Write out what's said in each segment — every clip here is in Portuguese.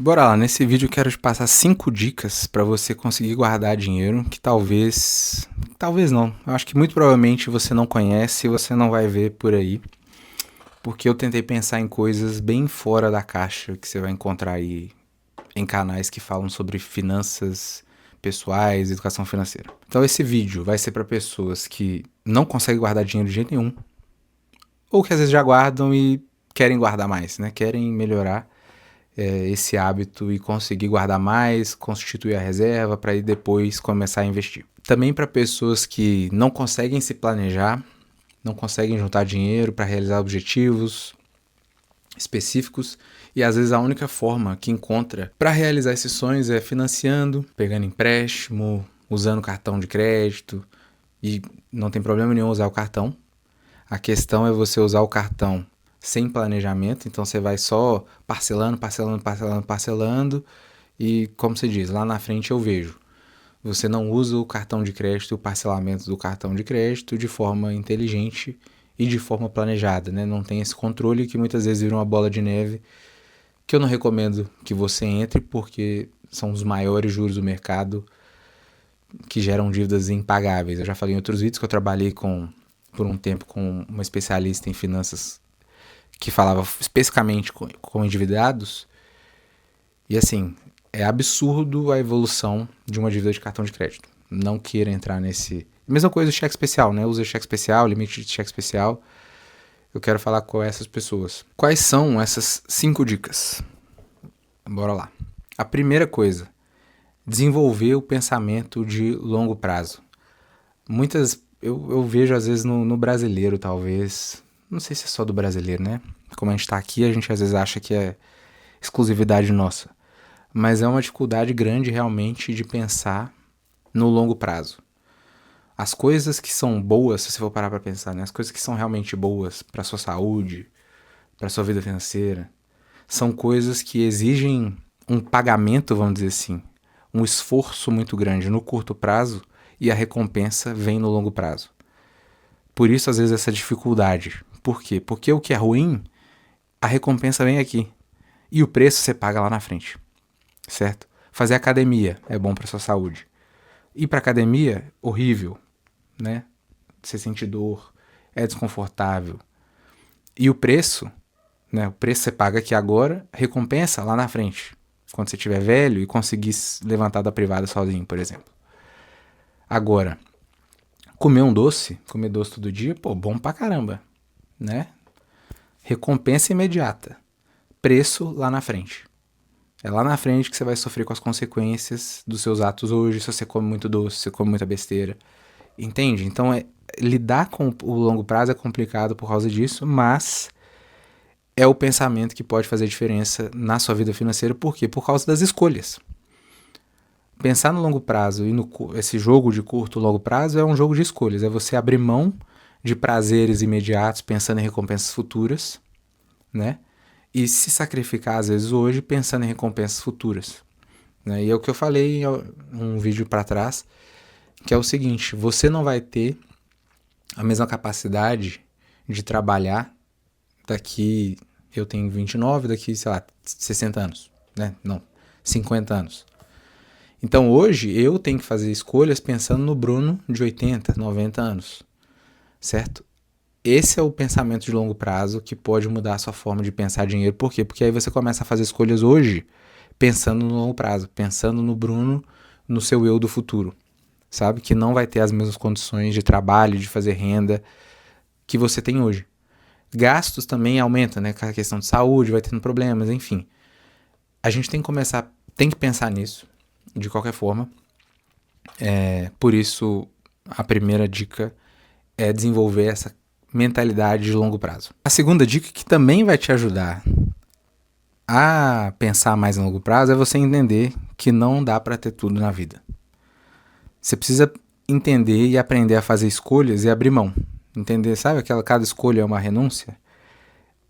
Bora lá, nesse vídeo eu quero te passar 5 dicas para você conseguir guardar dinheiro que talvez não, eu acho que muito provavelmente você não conhece e você não vai ver por aí, porque eu tentei pensar em coisas bem fora da caixa que você vai encontrar aí em canais que falam sobre finanças pessoais, educação financeira. Então esse vídeo vai ser para pessoas que não conseguem guardar dinheiro de jeito nenhum, ou que às vezes já guardam e querem guardar mais, né? Querem melhorar esse hábito e conseguir guardar mais, constituir a reserva para ir depois começar a investir. Também para pessoas que não conseguem se planejar, não conseguem juntar dinheiro para realizar objetivos específicos e às vezes a única forma que encontra para realizar esses sonhos é financiando, pegando empréstimo, usando cartão de crédito, e não tem problema nenhum usar o cartão. A questão é você usar o cartão sem planejamento, então você vai só parcelando e, como você diz, lá na frente eu vejo. Você não usa o cartão de crédito, o parcelamento do cartão de crédito de forma inteligente e de forma planejada, né? Não tem esse controle que muitas vezes vira uma bola de neve, que eu não recomendo que você entre porque são os maiores juros do mercado que geram dívidas impagáveis. Eu já falei em outros vídeos que eu trabalhei por um tempo com uma especialista em finanças que falava especificamente com endividados, e assim, é absurdo a evolução de uma dívida de cartão de crédito. Não queira entrar nesse... Mesma coisa do cheque especial, né? Usa cheque especial, limite de cheque especial. Eu quero falar com essas pessoas. Quais são essas 5 dicas? Bora lá. A primeira coisa, desenvolver o pensamento de longo prazo. Eu vejo às vezes no brasileiro, talvez, não sei se é só do brasileiro, né? Como a gente tá aqui, a gente às vezes acha que é exclusividade nossa. Mas é uma dificuldade grande realmente de pensar no longo prazo. As coisas que são boas, se você for parar pra pensar, né? As coisas que são realmente boas pra sua saúde, pra sua vida financeira, são coisas que exigem um pagamento, vamos dizer assim, um esforço muito grande no curto prazo e a recompensa vem no longo prazo. Por isso, às vezes, essa dificuldade. Por quê? Porque o que é ruim, a recompensa vem aqui. E o preço você paga lá na frente. Certo? Fazer academia é bom para sua saúde. Ir para academia, horrível, né? Você sente dor, é desconfortável. E o preço, né? O preço você paga aqui agora, recompensa lá na frente. Quando você estiver velho e conseguir levantar da privada sozinho, por exemplo. Agora, comer doce todo dia, pô, bom pra caramba, né? Recompensa imediata. Preço lá na frente. É lá na frente que você vai sofrer com as consequências dos seus atos hoje, se você come muito doce, se você come muita besteira. Entende? Então, lidar com o longo prazo é complicado por causa disso, mas é o pensamento que pode fazer diferença na sua vida financeira. Por quê? Por causa das escolhas. Pensar no longo prazo e esse jogo de curto e longo prazo é um jogo de escolhas. É você abrir mão de prazeres imediatos pensando em recompensas futuras, né? E se sacrificar, às vezes, hoje, pensando em recompensas futuras. Né? E é o que eu falei em um vídeo para trás, que é o seguinte, você não vai ter a mesma capacidade de trabalhar daqui, eu tenho 29, daqui, sei lá, 60 anos, né? Não, 50 anos. Então hoje eu tenho que fazer escolhas pensando no Bruno de 80, 90 anos, certo? Esse é o pensamento de longo prazo que pode mudar a sua forma de pensar dinheiro. Por quê? Porque aí você começa a fazer escolhas hoje pensando no longo prazo, pensando no Bruno, no seu eu do futuro, sabe? Que não vai ter as mesmas condições de trabalho, de fazer renda que você tem hoje. Gastos também aumentam, né? Com a questão de saúde, vai tendo problemas, enfim. A gente tem que pensar nisso, de qualquer forma. Por isso, a primeira dica é desenvolver essa mentalidade de longo prazo. A segunda dica, que também vai te ajudar a pensar mais a longo prazo, é você entender que não dá para ter tudo na vida. Você precisa entender e aprender a fazer escolhas e abrir mão. Entender, sabe? Cada escolha é uma renúncia.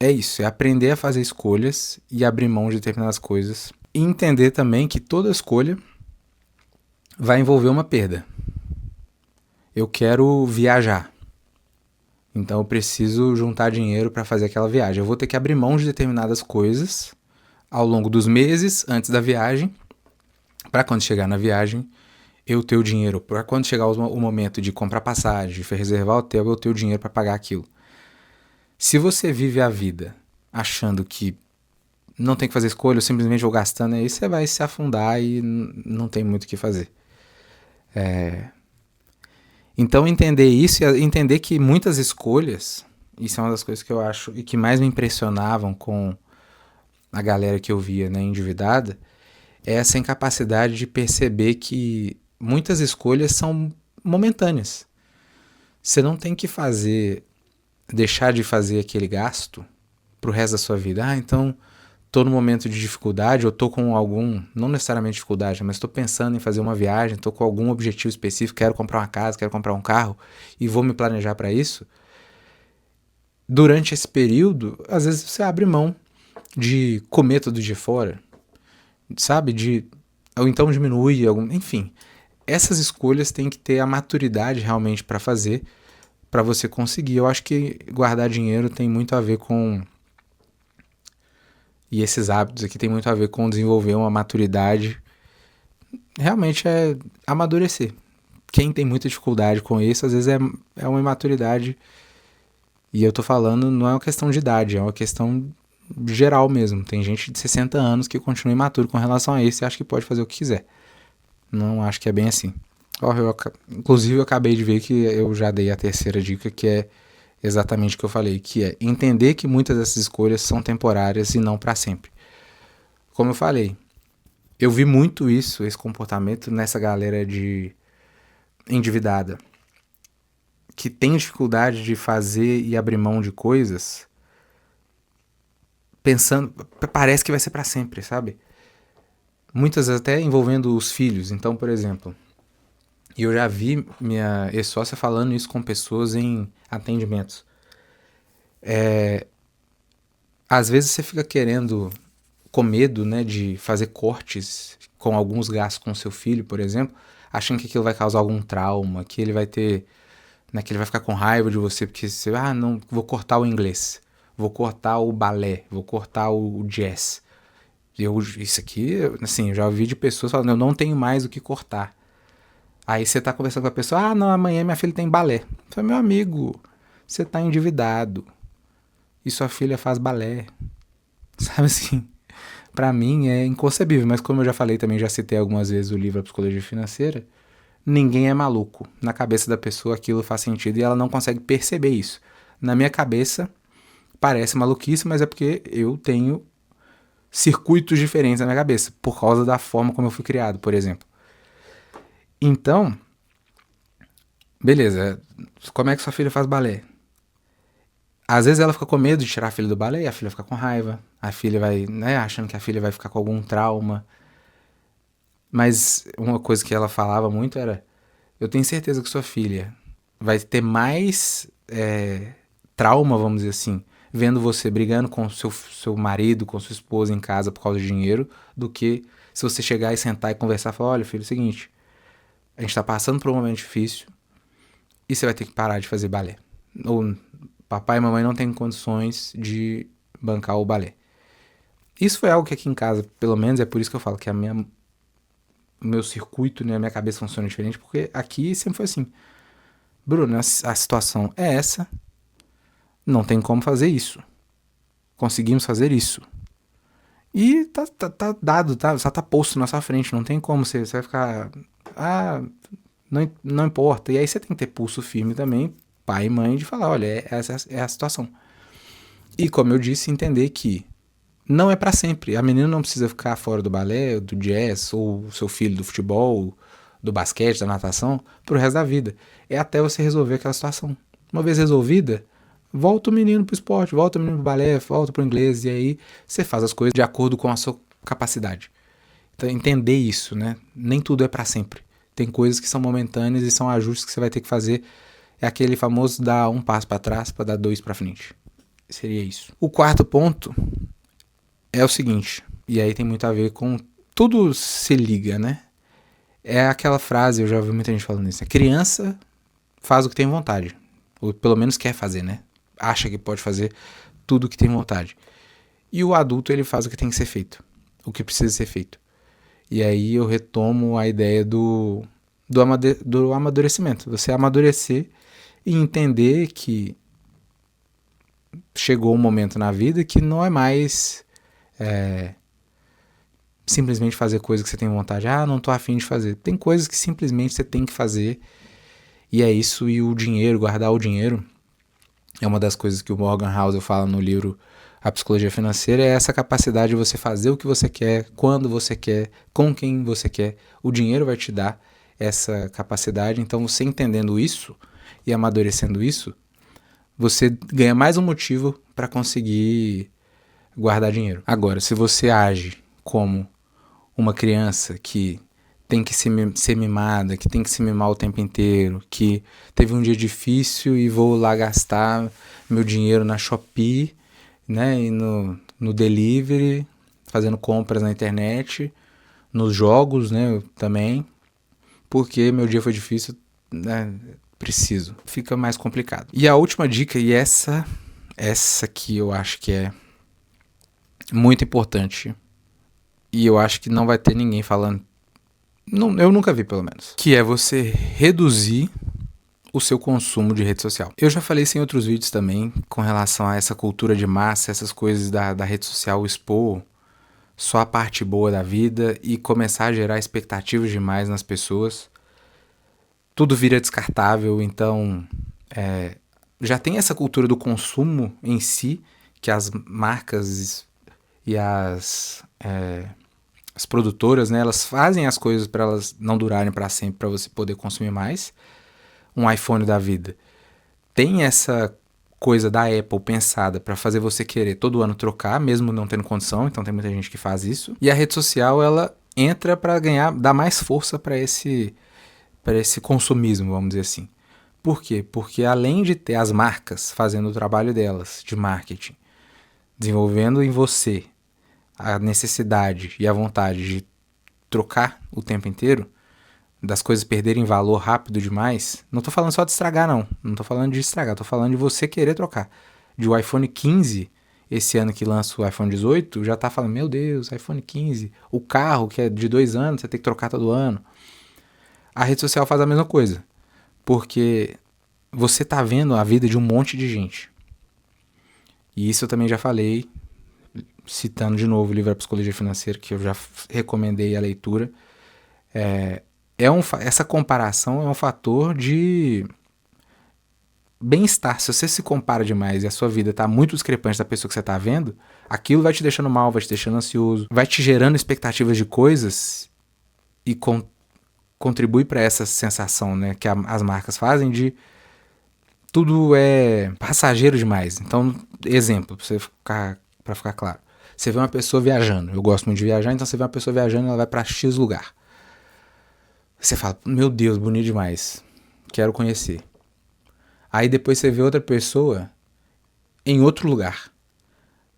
É isso, é aprender a fazer escolhas e abrir mão de determinadas coisas. E entender também que toda escolha vai envolver uma perda. Eu quero viajar. Então eu preciso juntar dinheiro para fazer aquela viagem. Eu vou ter que abrir mão de determinadas coisas ao longo dos meses antes da viagem, para quando chegar na viagem, eu ter o dinheiro, para quando chegar o momento de comprar passagem, de reservar hotel, eu ter o dinheiro para pagar aquilo. Se você vive a vida achando que não tem que fazer escolha, eu simplesmente vou gastando, aí você vai se afundar e não tem muito o que fazer. Então entender isso e entender que muitas escolhas, isso é uma das coisas que eu acho e que mais me impressionavam com a galera que eu via, né, endividada, é essa incapacidade de perceber que muitas escolhas são momentâneas. Você não tem que deixar de fazer aquele gasto pro resto da sua vida. Então tô no momento de dificuldade, eu tô com não necessariamente dificuldade, mas tô pensando em fazer uma viagem, tô com algum objetivo específico, quero comprar uma casa, quero comprar um carro e vou me planejar para isso. Durante esse período, às vezes você abre mão de comer todo dia fora, sabe? Ou então diminui, enfim. Essas escolhas têm que ter a maturidade realmente para fazer, para você conseguir. Eu acho que guardar dinheiro tem muito a ver com... E esses hábitos aqui tem muito a ver com desenvolver uma maturidade. Realmente é amadurecer. Quem tem muita dificuldade com isso, às vezes é uma imaturidade. E eu tô falando, não é uma questão de idade, é uma questão geral mesmo. Tem gente de 60 anos que continua imaturo com relação a isso e acha que pode fazer o que quiser. Não acho que é bem assim. Inclusive eu acabei de ver que eu já dei a terceira dica, que é exatamente o que eu falei, que é entender que muitas dessas escolhas são temporárias e não para sempre. Como eu falei, eu vi muito esse comportamento nessa galera de endividada, que tem dificuldade de fazer e abrir mão de coisas, pensando, parece que vai ser para sempre, sabe? Muitas até envolvendo os filhos. Então, por exemplo, eu já vi minha ex-sócia falando isso com pessoas em atendimentos. Às vezes você fica com medo, né, de fazer cortes com alguns gastos com seu filho, por exemplo, achando que aquilo vai causar algum trauma, que ele vai ter, né, que ele vai ficar com raiva de você, porque você, não, vou cortar o inglês, vou cortar o balé, vou cortar o jazz. Isso aqui, assim, eu já ouvi de pessoas falando, eu não tenho mais o que cortar. Aí você tá conversando com a pessoa, não, amanhã minha filha tem balé. Eu falei, meu amigo, você tá endividado e sua filha faz balé. Sabe assim, pra mim é inconcebível, mas como eu já falei também, já citei algumas vezes o livro A Psicologia Financeira, ninguém é maluco. Na cabeça da pessoa aquilo faz sentido e ela não consegue perceber isso. Na minha cabeça parece maluquice, mas é porque eu tenho circuitos diferentes na minha cabeça, por causa da forma como eu fui criado, por exemplo. Então, beleza, como é que sua filha faz balé? Às vezes ela fica com medo de tirar a filha do balé e a filha fica com raiva. A filha vai, né, achando que a filha vai ficar com algum trauma. Mas uma coisa que ela falava muito era, eu tenho certeza que sua filha vai ter mais trauma, vamos dizer assim, vendo você brigando com seu marido, com sua esposa em casa por causa de dinheiro, do que se você chegar e sentar e conversar e falar, olha filho, é o seguinte, a gente tá passando por um momento difícil e você vai ter que parar de fazer balé. Ou papai e mamãe não têm condições de bancar o balé. Isso foi algo que aqui em casa, pelo menos, é por isso que eu falo que o meu circuito, né, a minha cabeça funciona diferente, porque aqui sempre foi assim. Bruno, a situação é essa, não tem como fazer isso. Conseguimos fazer isso. E tá dado, só tá posto na sua frente, não tem como, você vai ficar... não importa. E aí você tem que ter pulso firme também, pai e mãe, de falar, olha, essa é a situação. E como eu disse, entender que não é pra sempre. A menina não precisa ficar fora do balé, do jazz, ou seu filho do futebol, do basquete, da natação, pro resto da vida. É até você resolver aquela situação. Uma vez resolvida, volta o menino pro esporte, volta o menino pro balé, volta pro inglês, e aí você faz as coisas de acordo com a sua capacidade. Então, entender isso, né? Nem tudo é pra sempre. Tem coisas que são momentâneas e são ajustes que você vai ter que fazer. É aquele famoso dar um passo para trás para dar dois para frente. Seria isso. O quarto ponto é o seguinte, e aí tem muito a ver com... Tudo se liga, né? É aquela frase, eu já ouvi muita gente falando isso, né? Criança faz o que tem vontade. Ou pelo menos quer fazer, né? Acha que pode fazer tudo o que tem vontade. E o adulto, ele faz o que tem que ser feito, o que precisa ser feito. E aí eu retomo a ideia do amadurecimento. Você amadurecer e entender que chegou um momento na vida que não é mais simplesmente fazer coisas que você tem vontade. Não tô afim de fazer. Tem coisas que simplesmente você tem que fazer. E é isso. E o dinheiro, guardar o dinheiro, é uma das coisas que o Morgan Housel fala no livro A Psicologia Financeira, é essa capacidade de você fazer o que você quer, quando você quer, com quem você quer. O dinheiro vai te dar essa capacidade. Então, você entendendo isso e amadurecendo isso, você ganha mais um motivo para conseguir guardar dinheiro. Agora, se você age como uma criança que tem que ser mimada, que tem que se mimar o tempo inteiro, que teve um dia difícil e vou lá gastar meu dinheiro na Shopee, né, e no delivery, fazendo compras na internet, nos jogos, né, também, porque meu dia foi difícil, né, preciso. Fica mais complicado. E a última dica, e essa que eu acho que é muito importante, e eu acho que não vai ter ninguém falando, não, eu nunca vi pelo menos, que é você reduzir o seu consumo de rede social. Eu já falei isso em outros vídeos também, com relação a essa cultura de massa, essas coisas da rede social expor só a parte boa da vida e começar a gerar expectativas demais nas pessoas. Tudo vira descartável, então já tem essa cultura do consumo em si, que as marcas e as produtoras, né, elas fazem as coisas para elas não durarem para sempre, para você poder consumir mais. Um iPhone da vida tem essa coisa da Apple pensada para fazer você querer todo ano trocar, mesmo não tendo condição, então tem muita gente que faz isso. E a rede social, ela entra para dar mais força para esse consumismo, vamos dizer assim. Por quê? Porque além de ter as marcas fazendo o trabalho delas de marketing, desenvolvendo em você a necessidade e a vontade de trocar o tempo inteiro, das coisas perderem valor rápido demais, não tô falando só de estragar, não tô falando de estragar, tô falando de você querer trocar. De o iPhone 15, esse ano que lança o iPhone 18, já tá falando, meu Deus, iPhone 15, o carro que é de 2 anos, você tem que trocar todo ano. A rede social faz a mesma coisa, porque você tá vendo a vida de um monte de gente. E isso eu também já falei, citando de novo o livro A Psicologia Financeira, que eu já recomendei a leitura. Essa comparação é um fator de bem-estar. Se você se compara demais e a sua vida está muito discrepante da pessoa que você está vendo, aquilo vai te deixando mal, vai te deixando ansioso, vai te gerando expectativas de coisas e contribui para essa sensação, né, que as marcas fazem de tudo é passageiro demais. Então, exemplo, para ficar claro. Você vê uma pessoa viajando, eu gosto muito de viajar, então você vê uma pessoa viajando e ela vai para X lugar. Você fala, meu Deus, bonito demais, quero conhecer. Aí depois você vê outra pessoa em outro lugar.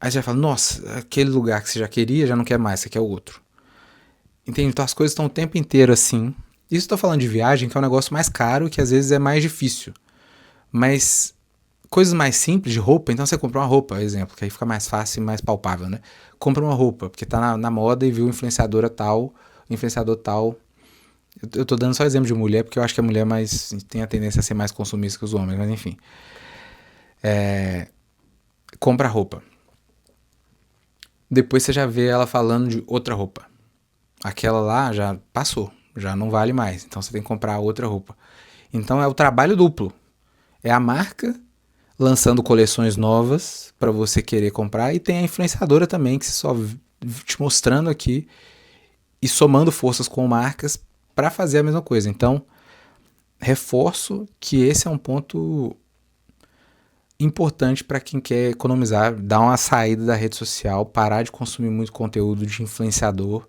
Aí você já fala, nossa, aquele lugar que você já queria, já não quer mais, você quer outro. Entende? Então as coisas estão o tempo inteiro assim. Isso eu tô falando de viagem, que é um negócio mais caro, que às vezes é mais difícil. Mas coisas mais simples de roupa, então você compra uma roupa, por exemplo, que aí fica mais fácil e mais palpável, né? Compra uma roupa, porque tá na moda e viu influenciador tal. Eu tô dando só exemplo de mulher, porque eu acho que a mulher tem a tendência a ser mais consumista que os homens, mas enfim. Compra roupa. Depois você já vê ela falando de outra roupa. Aquela lá já passou, já não vale mais, então você tem que comprar outra roupa. Então é o trabalho duplo. É a marca lançando coleções novas para você querer comprar, e tem a influenciadora também, que só te mostrando aqui e somando forças com marcas para fazer a mesma coisa. Então, reforço que esse é um ponto importante para quem quer economizar, dar uma saída da rede social, parar de consumir muito conteúdo de influenciador,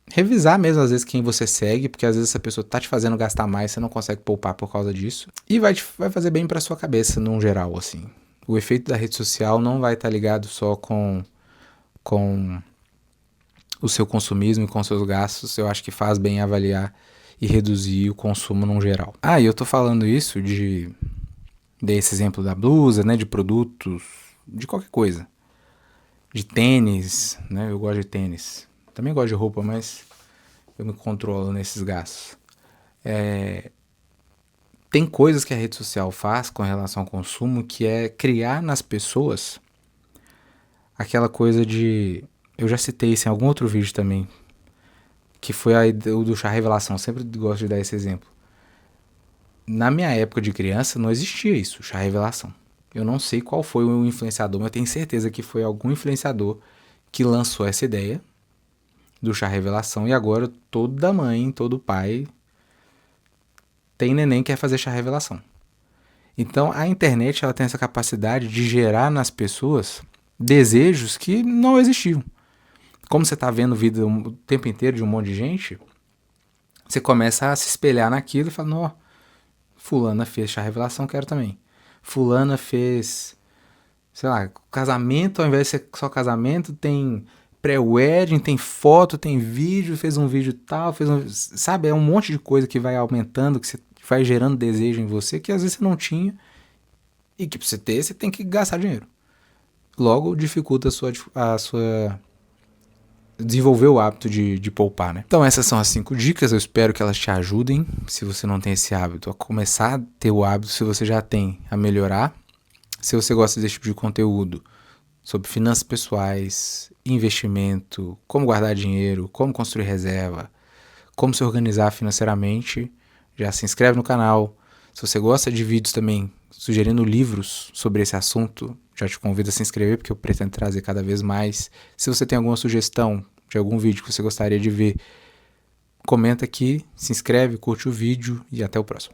revisar mesmo às vezes quem você segue, porque às vezes essa pessoa tá te fazendo gastar mais, você não consegue poupar por causa disso, e vai fazer bem para sua cabeça num geral, assim. O efeito da rede social não vai estar ligado só com o seu consumismo e com seus gastos. Eu acho que faz bem avaliar e reduzir o consumo num geral. E eu tô falando isso desse exemplo da blusa, né, de produtos, de qualquer coisa. de tênis, né? Eu gosto de tênis. Também gosto de roupa, mas eu me controlo nesses gastos. Tem coisas que a rede social faz com relação ao consumo que é criar nas pessoas aquela coisa de... Eu já citei isso em algum outro vídeo também, que foi o do chá revelação. Sempre gosto de dar esse exemplo. Na minha época de criança não existia isso, chá revelação. Eu não sei qual foi o influenciador, mas eu tenho certeza que foi algum influenciador que lançou essa ideia do chá revelação, e agora toda mãe, todo pai tem neném que quer fazer chá revelação. Então a internet ela tem essa capacidade de gerar nas pessoas desejos que não existiam. Como você está vendo vida o tempo inteiro de um monte de gente, você começa a se espelhar naquilo e fala, não, fulana fez chá revelação, quero também. Fulana fez, sei lá, casamento, ao invés de ser só casamento, tem pré-wedding, tem foto, tem vídeo, fez um vídeo tal, sabe, é um monte de coisa que vai aumentando, que você vai gerando desejo em você, que às vezes você não tinha, e que pra você ter, você tem que gastar dinheiro. Logo, dificulta a sua desenvolver o hábito de poupar, né? Então essas são as 5 dicas, eu espero que elas te ajudem, se você não tem esse hábito, a começar a ter o hábito, se você já tem, a melhorar. Se você gosta desse tipo de conteúdo sobre finanças pessoais, investimento, como guardar dinheiro, como construir reserva, como se organizar financeiramente, já se inscreve no canal. Se você gosta de vídeos também sugerindo livros sobre esse assunto, já te convido a se inscrever, porque eu pretendo trazer cada vez mais. Se você tem alguma sugestão de algum vídeo que você gostaria de ver, comenta aqui, se inscreve, curte o vídeo e até o próximo.